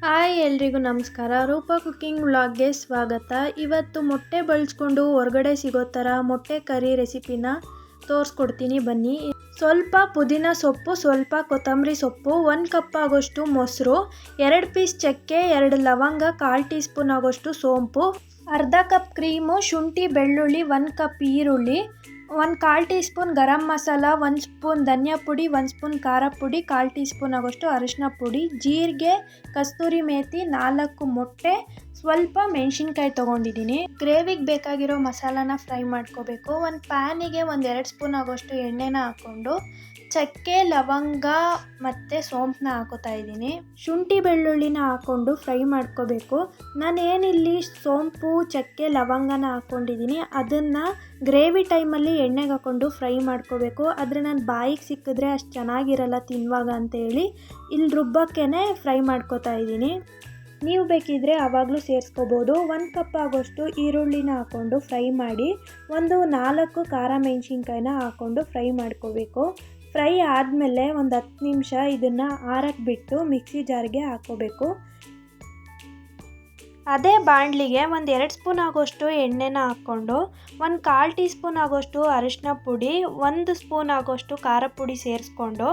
Hi ಎಲ್ರಿಗೂ ನಮಸ್ಕಾರ. Roopa cooking ವ್ಲಾಗ್ಗೆ ಸ್ವಾಗತ. ಇವತ್ತು ಮೊಟ್ಟೆ ಬಳಸ್ಕೊಂಡು ಹೊರಗಡೆ ಸಿಗೋ ಥರ ಮೊಟ್ಟೆ ಕರಿ ರೆಸಿಪಿನ ತೋರಿಸ್ಕೊಡ್ತೀನಿ ಬನ್ನಿ. ಸ್ವಲ್ಪ ಪುದೀನ ಸೊಪ್ಪು, ಸ್ವಲ್ಪ ಕೊತ್ತಂಬರಿ ಸೊಪ್ಪು, 1 ಕಪ್ ಆಗೋಷ್ಟು ಮೊಸರು, 2 ಪೀಸ್ ಚಕ್ಕೆ, 2 ಲವಂಗ, 1/4 ಟೀ ಸ್ಪೂನ್ ಆಗೋಷ್ಟು ಸೋಂಪು, ಅರ್ಧ ಕಪ್ ಕ್ರೀಮು, ಶುಂಠಿ ಬೆಳ್ಳುಳ್ಳಿ, 1 ಕಪ್ ಈರುಳ್ಳಿ, 1/4 tea spoon garam masala, 1 spoon ಧನಿಯಾ ಪುಡಿ, 1 ಸ್ಪೂನ್ ಖಾರ ಪುಡಿ, 1/4 ಟೀ ಸ್ಪೂನ್ ಆಗೋಷ್ಟು ಅರಿಶಿನ ಪುಡಿ, ಜೀರಿಗೆ, ಕಸ್ತೂರಿ ಮೇಥಿ, 4 ಮೊಟ್ಟೆ, ಸ್ವಲ್ಪ ಮೆಣಸಿನ್ಕಾಯಿ ತೊಗೊಂಡಿದ್ದೀನಿ. ಗ್ರೇವಿಗೆ ಬೇಕಾಗಿರೋ ಮಸಾಲಾನ ಫ್ರೈ ಮಾಡ್ಕೋಬೇಕು. ಒಂದು ಪ್ಯಾನಿಗೆ 2 ಸ್ಪೂನ್ ಆಗೋಷ್ಟು ಎಣ್ಣೆನ ಹಾಕ್ಕೊಂಡು ಚಕ್ಕೆ, ಲವಂಗ ಮತ್ತು ಸೋಂಪನ್ನ ಹಾಕೋತಾ ಇದ್ದೀನಿ. ಶುಂಠಿ ಬೆಳ್ಳುಳ್ಳಿನ ಹಾಕ್ಕೊಂಡು ಫ್ರೈ ಮಾಡ್ಕೋಬೇಕು. ನಾನೇನಿಲ್ಲಿ ಸೋಂಪು, ಚಕ್ಕೆ, ಲವಂಗನ ಹಾಕ್ಕೊಂಡಿದ್ದೀನಿ. ಅದನ್ನು ಗ್ರೇವಿ ಟೈಮಲ್ಲಿ ಎಣ್ಣೆಗೆ ಹಾಕ್ಕೊಂಡು ಫ್ರೈ ಮಾಡ್ಕೋಬೇಕು. ಆದರೆ ನಾನು ಬಾಯಿಗೆ ಸಿಕ್ಕಿದ್ರೆ ಅಷ್ಟು ಚೆನ್ನಾಗಿರಲ್ಲ ತಿನ್ನುವಾಗ ಅಂತೇಳಿ ಇಲ್ಲಿ ರುಬ್ಬಕ್ಕೇ ಫ್ರೈ ಮಾಡ್ಕೋತಾ ಇದ್ದೀನಿ. ನೀವು ಬೇಕಿದ್ರೆ ಆವಾಗಲೂ ಸೇರಿಸ್ಕೋಬೋದು. 1 ಕಪ್ ಆಗೋಷ್ಟು ಈರುಳ್ಳಿನ ಹಾಕ್ಕೊಂಡು ಫ್ರೈ ಮಾಡಿ 4 ಖಾರ ಮೆಣಸಿನ್ಕಾಯಿನ ಹಾಕ್ಕೊಂಡು ಫ್ರೈ ಮಾಡ್ಕೋಬೇಕು. ಫ್ರೈ ಆದಮೇಲೆ 10 ನಿಮಿಷ ಇದನ್ನು ಆರಕ್ಕೆ ಬಿಟ್ಟು ಮಿಕ್ಸಿ ಜಾರ್ಗೆ ಹಾಕ್ಕೋಬೇಕು. ಅದೇ ಬಾಣಲಿಗೆ 2 ಸ್ಪೂನ್ ಆಗೋಷ್ಟು ಎಣ್ಣೆನ ಹಾಕ್ಕೊಂಡು 1/4 ಟೀ ಸ್ಪೂನ್ ಆಗೋಷ್ಟು ಅರಿಶಿನ ಪುಡಿ, 1 ಸ್ಪೂನ್ ಆಗೋಷ್ಟು ಖಾರ ಪುಡಿ ಸೇರಿಸ್ಕೊಂಡು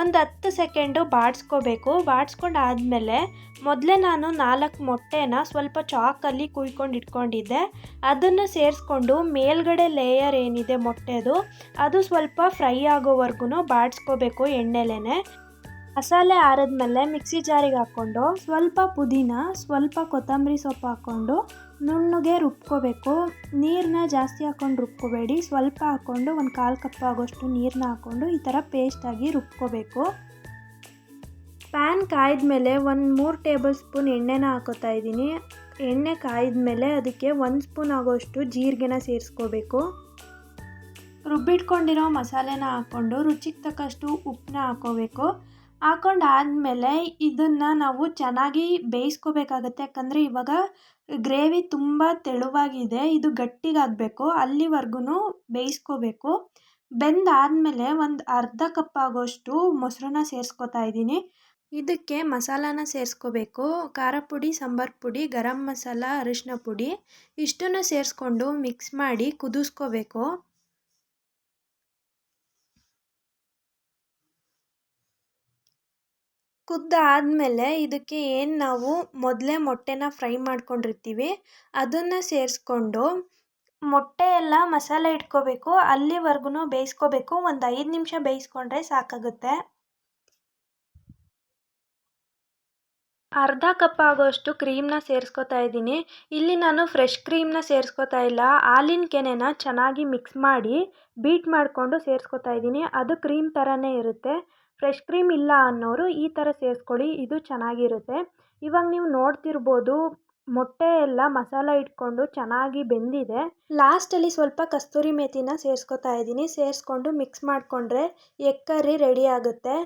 10 ಸೆಕೆಂಡು ಬಾಡಿಸ್ಕೋಬೇಕು. ಬಾಡಿಸ್ಕೊಂಡು ಆದಮೇಲೆ ಮೊದಲೇ ನಾನು 4 ಮೊಟ್ಟೆನ ಸ್ವಲ್ಪ ಚಾಕಲ್ಲಿ ಕುಯ್ಕೊಂಡು ಇಟ್ಕೊಂಡಿದ್ದೆ. ಅದನ್ನು ಸೇರಿಸ್ಕೊಂಡು ಮೇಲ್ಗಡೆ ಲೇಯರ್ ಏನಿದೆ ಮೊಟ್ಟೆದು ಅದು ಸ್ವಲ್ಪ ಫ್ರೈ ಆಗೋವರೆಗೂ ಬಾಡಿಸ್ಕೋಬೇಕು ಎಣ್ಣೆಲೇ. ಮಸಾಲೆ ಆರಿದ್ಮೇಲೆ ಮಿಕ್ಸಿ ಜಾರಿಗೆ ಹಾಕ್ಕೊಂಡು ಸ್ವಲ್ಪ ಪುದೀನ, ಸ್ವಲ್ಪ ಕೊತ್ತಂಬರಿ ಸೊಪ್ಪು ಹಾಕ್ಕೊಂಡು ನುಣ್ಣಗೆ ರುಬ್ಕೋಬೇಕು. ನೀರನ್ನ ಜಾಸ್ತಿ ಹಾಕ್ಕೊಂಡು ರುಬ್ಕೋಬೇಡಿ, ಸ್ವಲ್ಪ ಹಾಕ್ಕೊಂಡು 1/4 ಕಪ್ ಆಗೋಷ್ಟು ನೀರನ್ನ ಹಾಕ್ಕೊಂಡು ಈ ಥರ ಪೇಸ್ಟಾಗಿ ರುಬ್ಕೋಬೇಕು. ಪ್ಯಾನ್ ಕಾಯ್ದ್ಮೇಲೆ 3 ಟೇಬಲ್ ಸ್ಪೂನ್ ಎಣ್ಣೆನ ಹಾಕೋತಾ ಇದ್ದೀನಿ. ಎಣ್ಣೆ ಕಾಯ್ದ್ಮೇಲೆ ಅದಕ್ಕೆ 1 ಸ್ಪೂನ್ ಆಗೋಷ್ಟು ಜೀರಿಗೆನ ಸೇರಿಸ್ಕೋಬೇಕು. ರುಬ್ಬಿಟ್ಕೊಂಡಿರೋ ಮಸಾಲೆನ ಹಾಕ್ಕೊಂಡು ರುಚಿಗೆ ತಕ್ಕಷ್ಟು ಉಪ್ಪನ್ನ ಹಾಕ್ಕೋಬೇಕು. ಹಾಕ್ಕೊಂಡಾದಮೇಲೆ ಇದನ್ನು ನಾವು ಚೆನ್ನಾಗಿ ಬೇಯಿಸ್ಕೋಬೇಕಾಗತ್ತೆ. ಯಾಕಂದರೆ ಇವಾಗ ಗ್ರೇವಿ ತುಂಬ ತೆಳುವಾಗಿದೆ, ಇದು ಗಟ್ಟಿಗಾಗಬೇಕು. ಅಲ್ಲಿವರೆಗೂ ಬೇಯಿಸ್ಕೋಬೇಕು. ಬೆಂದಾದಮೇಲೆ ಅರ್ಧ ಕಪ್ ಆಗೋಷ್ಟು ಮೊಸರನ್ನ ಸೇರಿಸ್ಕೋತಾ ಇದ್ದೀನಿ. ಇದಕ್ಕೆ ಮಸಾಲಾನ ಸೇರಿಸ್ಕೋಬೇಕು. ಖಾರ ಪುಡಿ, ಸಾಂಬಾರು ಪುಡಿ, ಗರಂ ಮಸಾಲ, ಅರಿಶಿನ ಪುಡಿ ಇಷ್ಟನ್ನು ಸೇರಿಸ್ಕೊಂಡು ಮಿಕ್ಸ್ ಮಾಡಿ ಕುದಿಸ್ಕೋಬೇಕು. ಕುದ್ದಾದಮೇಲೆ ಇದಕ್ಕೆ ಏನು ನಾವು ಮೊದಲೇ ಮೊಟ್ಟೆನ ಫ್ರೈ ಮಾಡ್ಕೊಂಡಿರ್ತೀವಿ ಅದನ್ನು ಸೇರಿಸ್ಕೊಂಡು ಮೊಟ್ಟೆ ಎಲ್ಲ ಮಸಾಲೆ ಇಟ್ಕೋಬೇಕು. ಅಲ್ಲಿವರೆಗೂ ಬೇಯಿಸ್ಕೋಬೇಕು. 5 ನಿಮಿಷ ಬೇಯಿಸ್ಕೊಂಡ್ರೆ ಸಾಕಾಗುತ್ತೆ. ಅರ್ಧ ಕಪ್ ಆಗೋಷ್ಟು ಕ್ರೀಮ್ನ ಸೇರಿಸ್ಕೋತಾ ಇದ್ದೀನಿ. ಇಲ್ಲಿ ನಾನು ಫ್ರೆಶ್ ಕ್ರೀಮ್ನ ಸೇರಿಸ್ಕೋತಾ ಇಲ್ಲ, ಹಾಲಿನ ಕೆನೆನ ಚೆನ್ನಾಗಿ ಮಿಕ್ಸ್ ಮಾಡಿ ಬೀಟ್ ಮಾಡಿಕೊಂಡು ಸೇರಿಸ್ಕೋತಾ ಇದ್ದೀನಿ. ಅದು ಕ್ರೀಮ್ ಥರನೇ ಇರುತ್ತೆ. ಫ್ರೆಶ್ ಕ್ರೀಮ್ ಇಲ್ಲ ಅನ್ನೋರು ಈ ಥರ ಸೇರಿಸ್ಕೊಳ್ಳಿ, ಇದು ಚೆನ್ನಾಗಿರುತ್ತೆ. ಇವಾಗ ನೀವು ನೋಡ್ತಿರ್ಬೋದು ಮೊಟ್ಟೆ ಎಲ್ಲ ಮಸಾಲ ಇಟ್ಕೊಂಡು ಚೆನ್ನಾಗಿ ಬೆಂದಿದೆ. ಲಾಸ್ಟಲ್ಲಿ ಸ್ವಲ್ಪ ಕಸ್ತೂರಿ ಮೇಥಿನ ಸೇರಿಸ್ಕೋತಾ ಇದ್ದೀನಿ. ಸೇರಿಸ್ಕೊಂಡು ಮಿಕ್ಸ್ ಮಾಡಿಕೊಂಡ್ರೆ ಎಗ್ ಕರಿ ರೆಡಿ ಆಗುತ್ತೆ.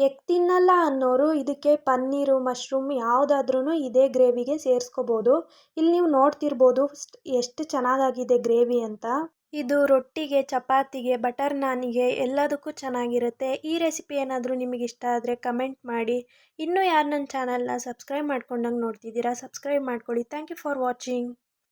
ಎಗ್ ತಿನ್ನಲ್ಲ ಅನ್ನೋರು ಇದಕ್ಕೆ ಪನ್ನೀರು, ಮಶ್ರೂಮ್ ಯಾವುದಾದ್ರೂ ಇದೇ ಗ್ರೇವಿಗೆ ಸೇರಿಸ್ಕೋಬೋದು. ಇಲ್ಲಿ ನೀವು ನೋಡ್ತಿರ್ಬೋದು ಎಷ್ಟು ಚೆನ್ನಾಗಾಗಿದೆ ಗ್ರೇವಿ ಅಂತ. ಇದು ರೊಟ್ಟಿಗೆ, ಚಪಾತಿಗೆ, ಬಟರ್ ನಾನಿಗೆ ಎಲ್ಲದಕ್ಕೂ ಚೆನ್ನಾಗಿರುತ್ತೆ. ಈ ರೆಸಿಪಿ ಏನಾದರೂ ನಿಮಗೆ ಇಷ್ಟ ಆದರೆ ಕಮೆಂಟ್ ಮಾಡಿ. ಇನ್ನೂ ಯಾರು ನನ್ನ ಚಾನಲ್ನ ಸಬ್ಸ್ಕ್ರೈಬ್ ಮಾಡ್ಕೊಂಡಂಗೆ ನೋಡ್ತಿದ್ದೀರಾ ಸಬ್ಸ್ಕ್ರೈಬ್ ಮಾಡ್ಕೊಳ್ಳಿ. Thank you for watching.